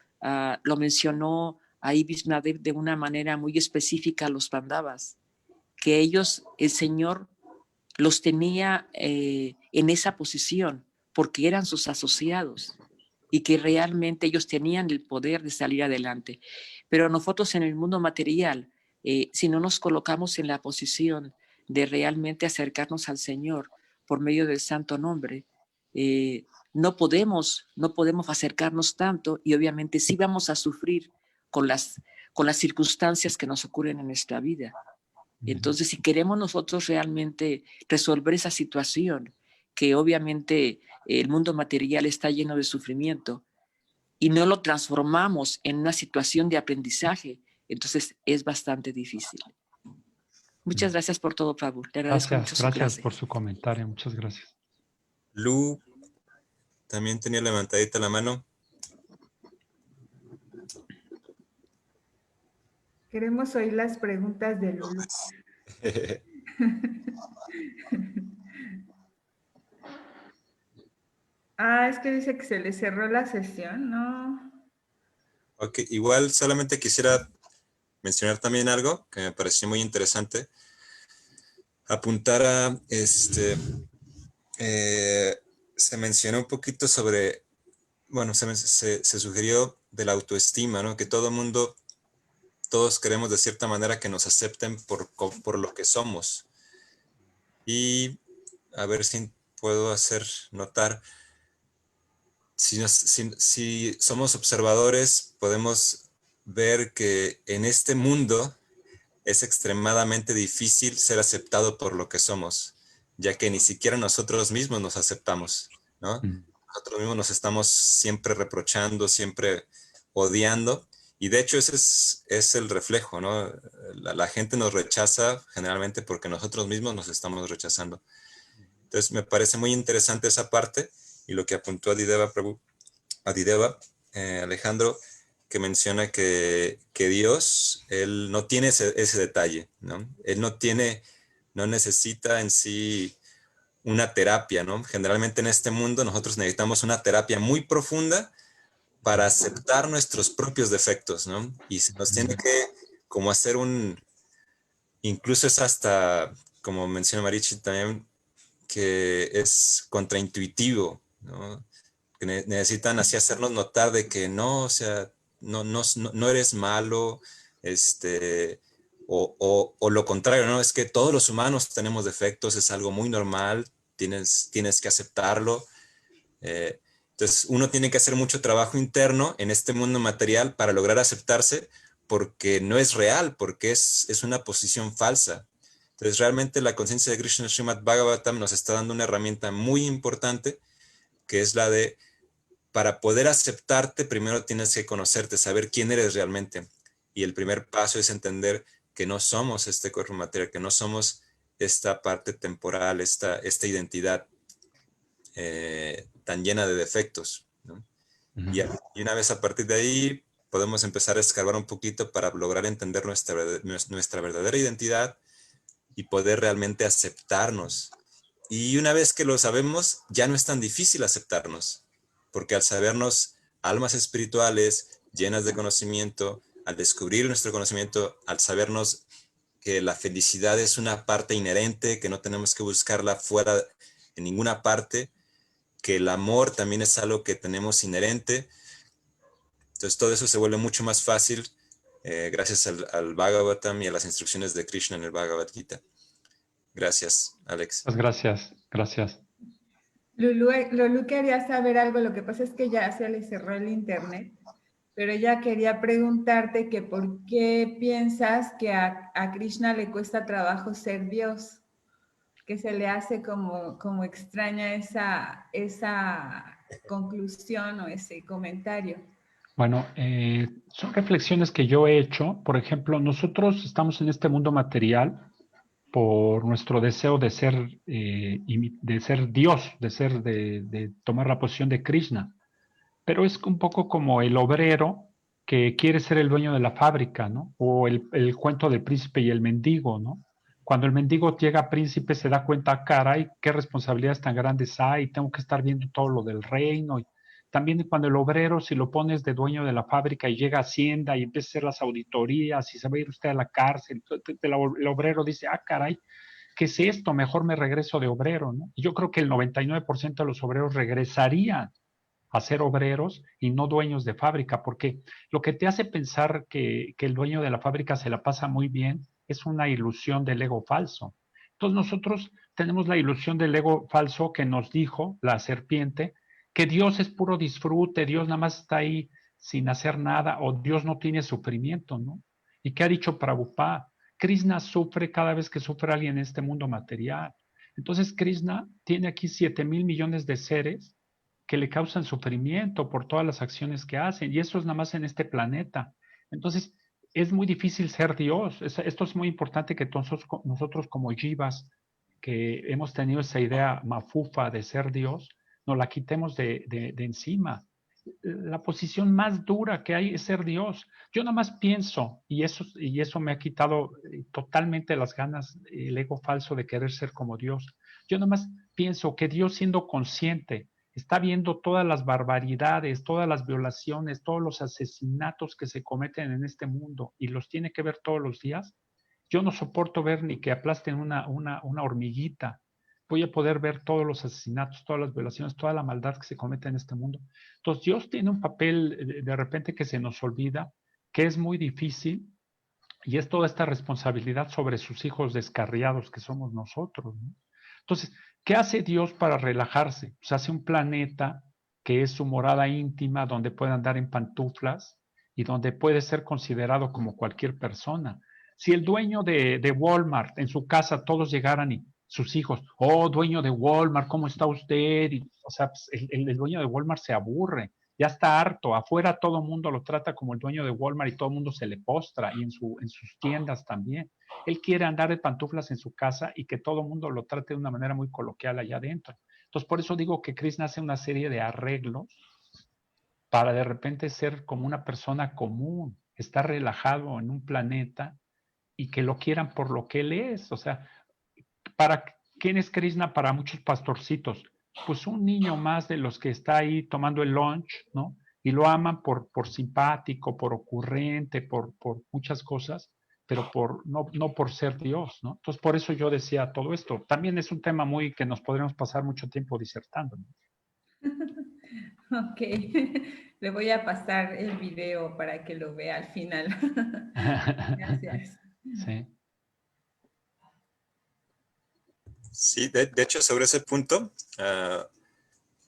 lo mencionó ahí Vishnadev de una manera muy específica a los Pandavas, que ellos, el Señor los tenía en esa posición porque eran sus asociados y que realmente ellos tenían el poder de salir adelante. Pero nosotros en el mundo material, si no nos colocamos en la posición de realmente acercarnos al Señor por medio del santo nombre, no podemos acercarnos tanto y obviamente sí vamos a sufrir con las circunstancias que nos ocurren en nuestra vida. Entonces, si queremos nosotros realmente resolver esa situación, que obviamente el mundo material está lleno de sufrimiento, y no lo transformamos en una situación de aprendizaje, entonces es bastante difícil. Muchas gracias por todo, Prabhu. Le agradezco mucho su clase. Gracias por su comentario. Muchas gracias. Lu también tenía levantadita la mano. Queremos oír las preguntas de Lulu. Es que dice que se le cerró la sesión, ¿no? Ok, igual solamente quisiera mencionar también algo que me pareció muy interesante. Apuntar a se mencionó un poquito sobre, bueno, se sugirió de la autoestima, ¿no? Que todos queremos de cierta manera que nos acepten por lo que somos. Y a ver si puedo hacer notar, si somos observadores, podemos ver que en este mundo es extremadamente difícil ser aceptado por lo que somos, ya que ni siquiera nosotros mismos nos aceptamos, ¿no? Nosotros mismos nos estamos siempre reprochando, siempre odiando, y de hecho ese es el reflejo, ¿no? La gente nos rechaza generalmente porque nosotros mismos nos estamos rechazando. Entonces me parece muy interesante esa parte, y lo que apuntó Adideva, Alejandro, que menciona que Dios, Él no tiene ese detalle, ¿no? Él no necesita en sí una terapia, ¿no? Generalmente en este mundo nosotros necesitamos una terapia muy profunda para aceptar nuestros propios defectos, ¿no? Y se nos tiene que como hacer incluso es hasta, como menciona Marichi también, que es contraintuitivo, ¿no? Que necesitan así hacernos notar de que no, o sea, no eres malo, o lo contrario, ¿no? Es que todos los humanos tenemos defectos, es algo muy normal, tienes que aceptarlo. Entonces, uno tiene que hacer mucho trabajo interno en este mundo material para lograr aceptarse, porque no es real, porque es una posición falsa. Entonces, realmente la conciencia de Krishna Srimad Bhagavatam nos está dando una herramienta muy importante, que es la de, para poder aceptarte, primero tienes que conocerte, saber quién eres realmente. Y el primer paso es entender que no somos este cuerpo material, que no somos esta parte temporal, esta identidad tan llena de defectos, ¿no? Y una vez a partir de ahí podemos empezar a escarbar un poquito para lograr entender nuestra verdadera identidad y poder realmente aceptarnos. Y una vez que lo sabemos, ya no es tan difícil aceptarnos, porque al sabernos almas espirituales llenas de conocimiento, al descubrir nuestro conocimiento, al sabernos que la felicidad es una parte inherente, que no tenemos que buscarla fuera en ninguna parte, que el amor también es algo que tenemos inherente. Entonces todo eso se vuelve mucho más fácil gracias al Bhagavatam y a las instrucciones de Krishna en el Bhagavad Gita. Gracias, Alex. Pues gracias. Lulú quería saber algo, lo que pasa es que ya se le cerró el internet, pero ella quería preguntarte que por qué piensas que a Krishna le cuesta trabajo ser Dios, que se le hace como extraña esa conclusión o ese comentario. Bueno, son reflexiones que yo he hecho. Por ejemplo, nosotros estamos en este mundo material por nuestro deseo de ser Dios, de tomar la posición de Krishna. Pero es un poco como el obrero que quiere ser el dueño de la fábrica, ¿no? O el cuento del príncipe y el mendigo, ¿no? Cuando el mendigo llega a príncipe se da cuenta, caray, qué responsabilidades tan grandes hay, tengo que estar viendo todo lo del reino. Y también cuando el obrero, si lo pones de dueño de la fábrica y llega a Hacienda y empieza a hacer las auditorías y se va a ir usted a la cárcel, el obrero dice, caray, ¿qué es esto? Mejor me regreso de obrero, ¿no? Y yo creo que el 99% de los obreros regresarían a ser obreros y no dueños de fábrica, porque lo que te hace pensar que el dueño de la fábrica se la pasa muy bien es una ilusión del ego falso. Entonces nosotros tenemos la ilusión del ego falso que nos dijo la serpiente, que Dios es puro disfrute, Dios nada más está ahí sin hacer nada, o Dios no tiene sufrimiento, ¿no? ¿Y qué ha dicho Prabhupada? Krishna sufre cada vez que sufre alguien en este mundo material. Entonces Krishna tiene aquí 7,000 millones de seres que le causan sufrimiento por todas las acciones que hacen, y eso es nada más en este planeta. Entonces, es muy difícil ser Dios. Esto es muy importante que nosotros como jivas, que hemos tenido esa idea mafufa de ser Dios, nos la quitemos de encima. La posición más dura que hay es ser Dios. Yo nada más pienso, y eso me ha quitado totalmente las ganas, el ego falso de querer ser como Dios. Yo nada más pienso que Dios, siendo consciente, está viendo todas las barbaridades, todas las violaciones, todos los asesinatos que se cometen en este mundo y los tiene que ver todos los días. Yo no soporto ver ni que aplasten una hormiguita. Voy a poder ver todos los asesinatos, todas las violaciones, toda la maldad que se comete en este mundo. Entonces, Dios tiene un papel de repente que se nos olvida, que es muy difícil, y es toda esta responsabilidad sobre sus hijos descarriados que somos nosotros, ¿no? Entonces, ¿qué hace Dios para relajarse? Pues hace un planeta que es su morada íntima, donde puede andar en pantuflas y donde puede ser considerado como cualquier persona. Si el dueño de Walmart en su casa todos llegaran y sus hijos, dueño de Walmart, ¿cómo está usted? Y, o sea, pues el dueño de Walmart se aburre, ya está harto, afuera todo el mundo lo trata como el dueño de Walmart y todo el mundo se le postra, y en sus tiendas también. Él quiere andar de pantuflas en su casa y que todo el mundo lo trate de una manera muy coloquial allá adentro. Entonces, por eso digo que Krishna hace una serie de arreglos para de repente ser como una persona común, estar relajado en un planeta y que lo quieran por lo que él es. O sea, ¿quién es Krishna para muchos pastorcitos? Pues un niño más de los que está ahí tomando el lunch, ¿no? Y lo aman por simpático, por ocurrente, por muchas cosas, pero no por ser Dios, ¿no? Entonces, por eso yo decía todo esto. También es un tema muy que nos podríamos pasar mucho tiempo disertando, ¿no? Ok, le voy a pasar el video para que lo vea al final. Gracias. Sí. Sí, de hecho, sobre ese punto,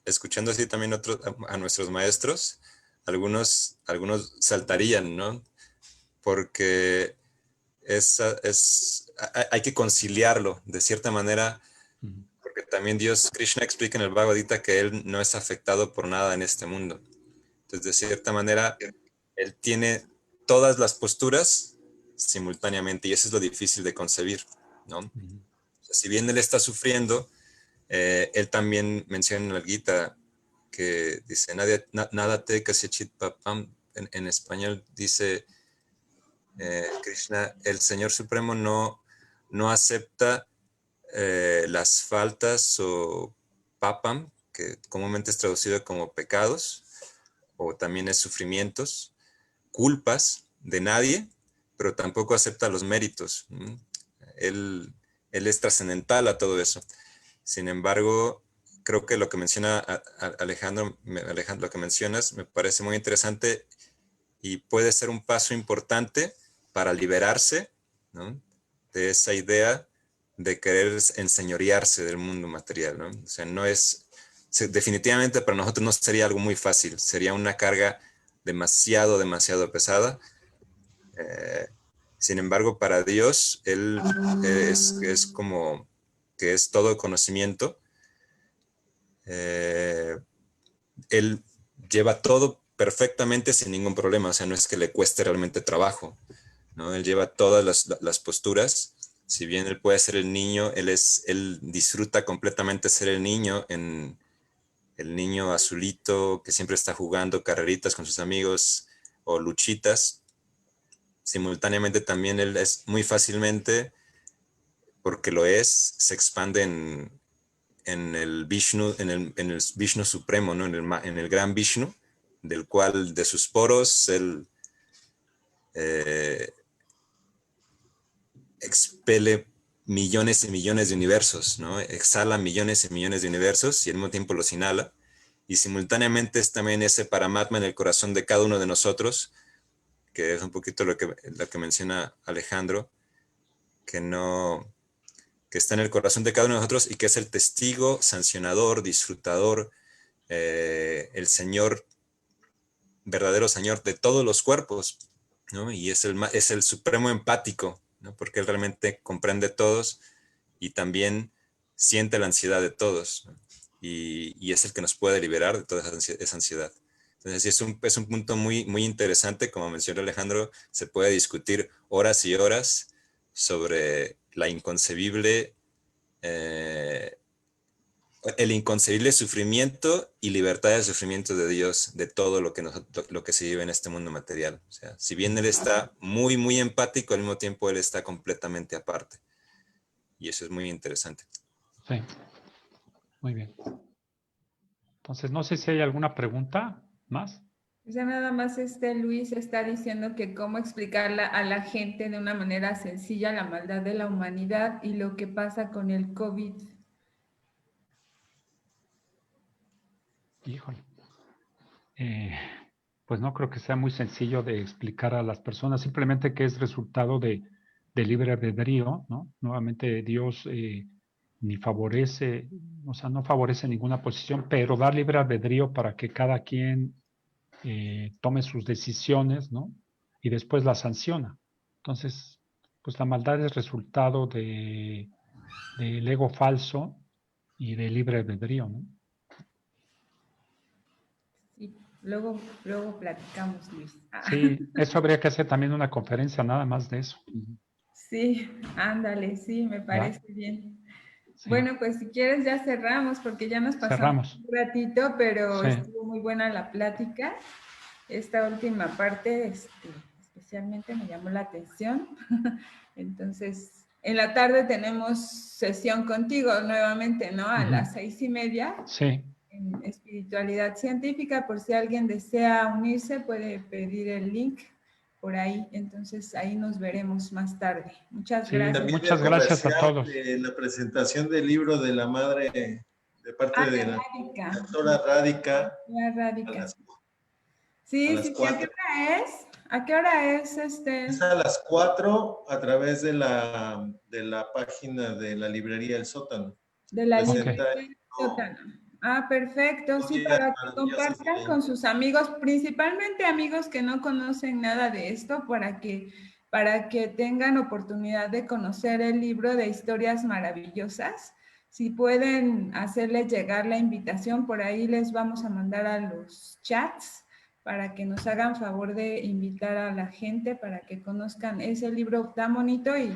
escuchando así también a nuestros maestros, algunos saltarían, ¿no? Porque hay que conciliarlo de cierta manera, porque también Krishna explica en el Bhagavad Gita que él no es afectado por nada en este mundo. Entonces, de cierta manera, él tiene todas las posturas simultáneamente, y eso es lo difícil de concebir, ¿no? O sea, si bien él está sufriendo, él también menciona en la Gita que dice, nada te kasyachit papam, en español dice Krishna, el Señor Supremo no acepta las faltas o papam, que comúnmente es traducido como pecados, o también es sufrimientos, culpas de nadie, pero tampoco acepta los méritos. Él es trascendental a todo eso. Sin embargo, creo que lo que menciona Alejandro, lo que mencionas, me parece muy interesante y puede ser un paso importante para liberarse, ¿no?, de esa idea de querer enseñorearse del mundo material, ¿no? O sea, definitivamente para nosotros no sería algo muy fácil, sería una carga demasiado pesada. Sin embargo, para Dios, Él es como que es todo conocimiento. Él lleva todo perfectamente sin ningún problema, o sea, no es que le cueste realmente trabajo, ¿no? Él lleva todas las posturas. Si bien él puede ser el niño, él disfruta completamente ser el niño, el niño azulito que siempre está jugando carreritas con sus amigos o luchitas. Simultáneamente también él es muy fácilmente, porque se expande en el Vishnu, en el Vishnu supremo, ¿no? En el gran Vishnu, del cual de sus poros él expele millones y millones de universos, ¿no? Exhala millones y millones de universos y al mismo tiempo los inhala. Y simultáneamente es también ese Paramatma en el corazón de cada uno de nosotros, que es un poquito lo que menciona Alejandro, que está en el corazón de cada uno de nosotros y que es el testigo, sancionador, disfrutador, el Señor, verdadero Señor de todos los cuerpos, ¿no? Y es el supremo empático, ¿no? Porque Él realmente comprende a todos y también siente la ansiedad de todos, ¿no? Y es el que nos puede liberar de toda esa ansiedad. Entonces, sí, es un punto muy, muy interesante. Como mencionó Alejandro, se puede discutir horas y horas sobre el inconcebible sufrimiento y libertad del sufrimiento de Dios, de todo lo que se vive en este mundo material. O sea, si bien Él está muy, muy empático, al mismo tiempo Él está completamente aparte. Y eso es muy interesante. Sí, muy bien. Entonces, no sé si hay alguna pregunta más. Ya nada más Luis está diciendo que cómo explicarla a la gente de una manera sencilla la maldad de la humanidad y lo que pasa con el COVID. Híjole. Pues no creo que sea muy sencillo de explicar a las personas, simplemente que es resultado de libre albedrío, ¿no? Nuevamente Dios ni favorece, o sea, no favorece ninguna posición, pero da libre albedrío para que cada quien tome sus decisiones, ¿no? Y después las sanciona. Entonces, pues la maldad es resultado del ego falso y de libre albedrío, ¿no? Sí, luego platicamos, Luis. Sí, eso habría que hacer también una conferencia nada más de eso. Sí, ándale, sí, me ¿Va? parece bien. Sí. Bueno, pues si quieres ya cerramos porque ya nos pasamos un ratito, pero sí, estuvo muy buena la plática. Esta última parte especialmente me llamó la atención. Entonces, en la tarde tenemos sesión contigo nuevamente, ¿no? A las 6:30. Sí. En espiritualidad científica, por si alguien desea unirse, puede pedir el link por ahí. Entonces, ahí nos veremos más tarde. Muchas gracias. También Muchas gracias a todos. La presentación del libro de la madre, de parte de la doctora Rádica. Sí, a las 4. ¿A qué hora es? ¿A qué hora es Es a las 4 a través de la página de la librería El Sótano. De la librería El Sótano. Ah, perfecto. Sí, para que compartan con sus amigos, principalmente amigos que no conocen nada de esto, para que tengan oportunidad de conocer el libro de historias maravillosas. Si pueden hacerles llegar la invitación, por ahí les vamos a mandar a los chats para que nos hagan favor de invitar a la gente para que conozcan ese libro tan bonito y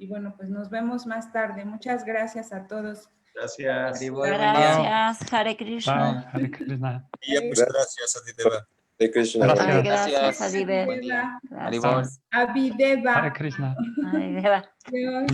bueno, pues nos vemos más tarde. Muchas gracias a todos. Gracias. Gracias, Hare Krishna. Hare Krishna. Muchas gracias, Adideva. Hare Krishna. Gracias. Gracias, Adideva. Abhideva. Hare Krishna. Adideva. Adiós.